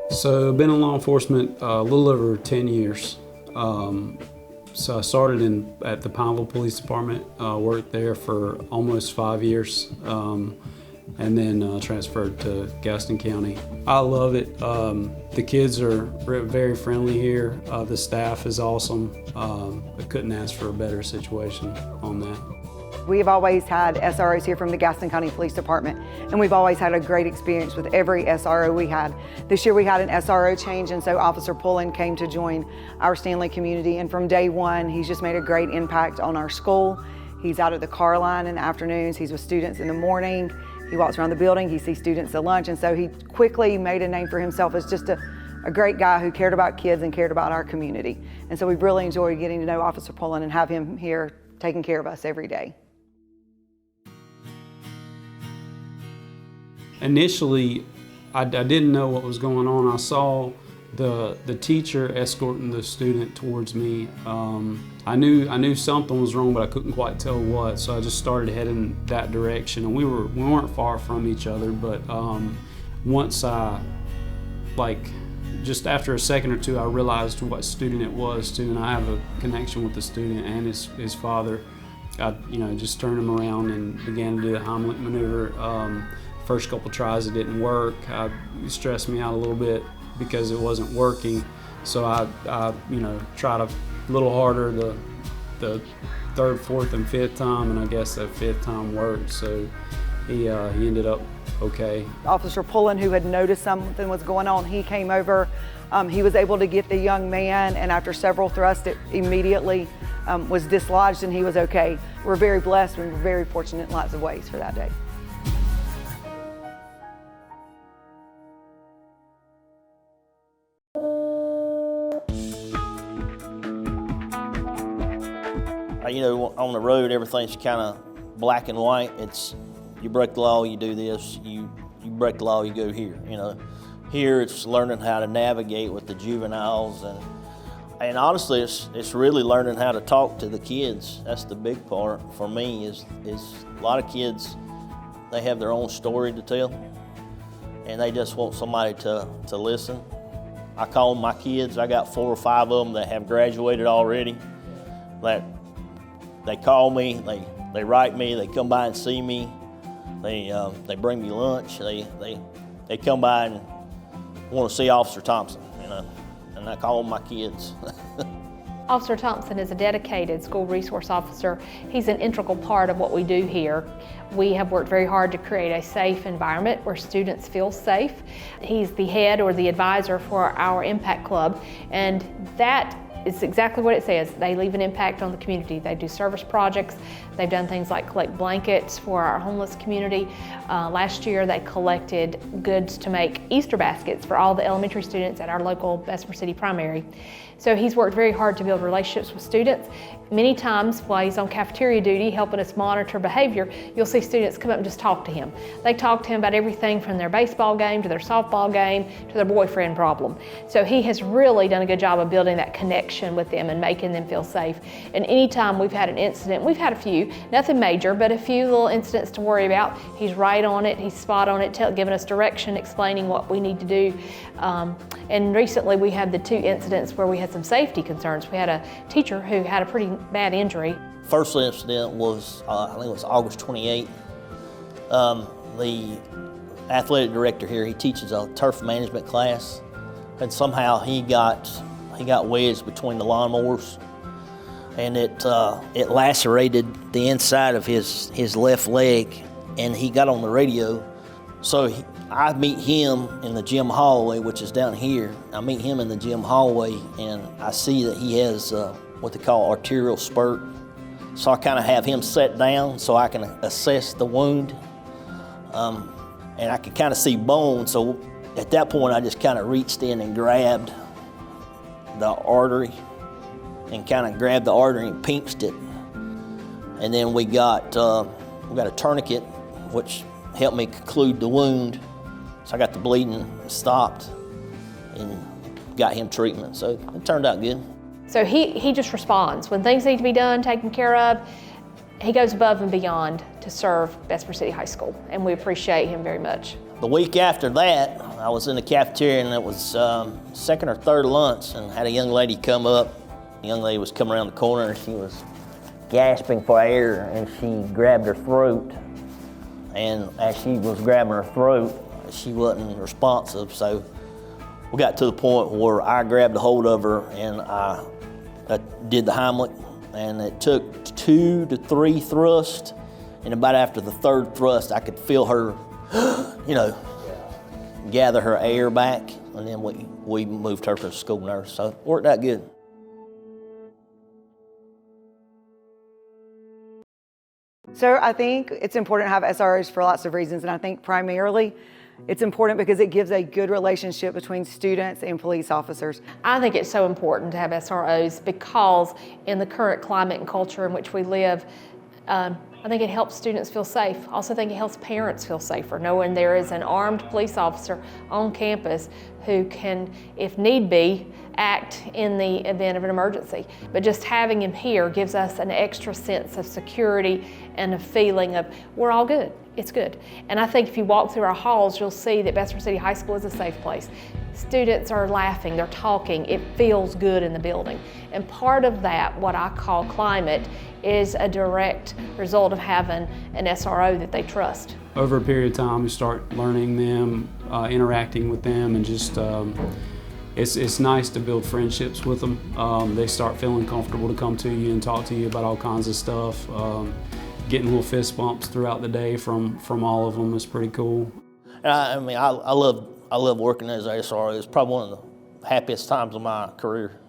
So I've been in law enforcement a little over 10 years. So I started at the Pineville Police Department, worked there for almost 5 years, and then transferred to Gaston County. I love it. The kids are very friendly here. The staff is awesome. I couldn't ask for a better situation on that. We've always had SROs here from the Gaston County Police Department, and we've always had a great experience with every SRO we had. This year we had an SRO change, and so Officer Pullen came to join our Stanley community, and from day one, he's just made a great impact on our school. He's out at the car line in the afternoons, he's with students in the morning, he walks around the building, he sees students at lunch, and so he quickly made a name for himself as just a great guy who cared about kids and cared about our community. And so we've really enjoyed getting to know Officer Pullen and have him here taking care of us every day. Initially, I didn't know what was going on. I saw the teacher escorting the student towards me. I knew something was wrong, but I couldn't quite tell what. So I just started heading that direction, and we weren't far from each other. But once just after a second or two, I realized what student it was too, and I have a connection with the student and his father. I just turned him around and began to do the Heimlich maneuver. First couple tries it didn't work. It stressed me out a little bit because it wasn't working. So I tried a little harder the third, fourth, and fifth time, and I guess that fifth time worked. So he ended up okay. Officer Pullen, who had noticed something was going on, he came over. He was able to get the young man, and after several thrusts, it immediately was dislodged, and he was okay. We're very blessed and we're very fortunate in lots of ways for that day. On the road, everything's kind of black and white. It's, you break the law, you do this. You break the law, you go here. Here it's learning how to navigate with the juveniles, and honestly, it's really learning how to talk to the kids. That's the big part for me. Is a lot of kids, they have their own story to tell, and they just want somebody to listen. I call them my kids. I got 4 or 5 of them that have graduated already. They call me, they write me, they come by and see me, they bring me lunch, they come by and want to see Officer Thompson, and I call them my kids. Officer Thompson is a dedicated school resource officer. He's an integral part of what we do here. We have worked very hard to create a safe environment where students feel safe. He's the head or the advisor for our Impact Club, and that is exactly what it says. They leave an impact on the community. They do service projects. They've done things like collect blankets for our homeless community. Last year they collected goods to make Easter baskets for all the elementary students at our local Bessemer City Primary. So he's worked very hard to build relationships with students. Many times while he's on cafeteria duty helping us monitor behavior, you'll see students come up and just talk to him. They talk to him about everything from their baseball game to their softball game to their boyfriend problem. So he has really done a good job of building that connection with them and making them feel safe. And anytime we've had an incident, we've had a few, nothing major, but a few little incidents to worry about, he's right on it, he's spot on it, giving us direction, explaining what we need to do. And recently we had the 2 incidents where we had some safety concerns. We had a teacher who had a pretty bad injury. First incident was, I think it was August 28th. The athletic director here, he teaches a turf management class, and somehow he got wedged between the lawnmowers, and it lacerated the inside of his left leg, and he got on the radio. So I meet him in the gym hallway, which is down here. I meet him in the gym hallway, and I see that he has what they call arterial spurt. So I kind of have him set down so I can assess the wound, and I can kind of see bone. So at that point, I just kind of reached in and grabbed the artery and kind of grabbed the artery and pinched it. And then we got a tourniquet, which helped me conclude the wound. So I got the bleeding stopped and got him treatment. So it turned out good. So he just responds. When things need to be done, taken care of, he goes above and beyond to serve Vesper City High School, and we appreciate him very much. The week after that, I was in the cafeteria, and it was second or third lunch, and had a young lady come up. The young lady was coming around the corner, and she was gasping for air, and she grabbed her throat. And as she was grabbing her throat, she wasn't responsive, so we got to the point where I grabbed a hold of her, and I did the Heimlich, and it took 2 to 3 thrusts, and about after the third thrust, I could feel her, gather her air back, and then we moved her to the school nurse, so it worked out good. So I think it's important to have SROs for lots of reasons, and I think primarily it's important because it gives a good relationship between students and police officers. I think it's so important to have SROs because in the current climate and culture in which we live, I think it helps students feel safe. I also think it helps parents feel safer, knowing there is an armed police officer on campus who can, if need be, act in the event of an emergency. But just having him here gives us an extra sense of security and a feeling of we're all good, it's good. And I think if you walk through our halls, you'll see that Vesper City High School is a safe place. Students are laughing, they're talking, it feels good in the building. And part of that, what I call climate, is a direct result of having an SRO that they trust. Over a period of time, you start learning them, interacting with them, and just it's nice to build friendships with them. They start feeling comfortable to come to you and talk to you about all kinds of stuff. Getting little fist bumps throughout the day from all of them is pretty cool. I love working as a SRO. It's probably one of the happiest times of my career.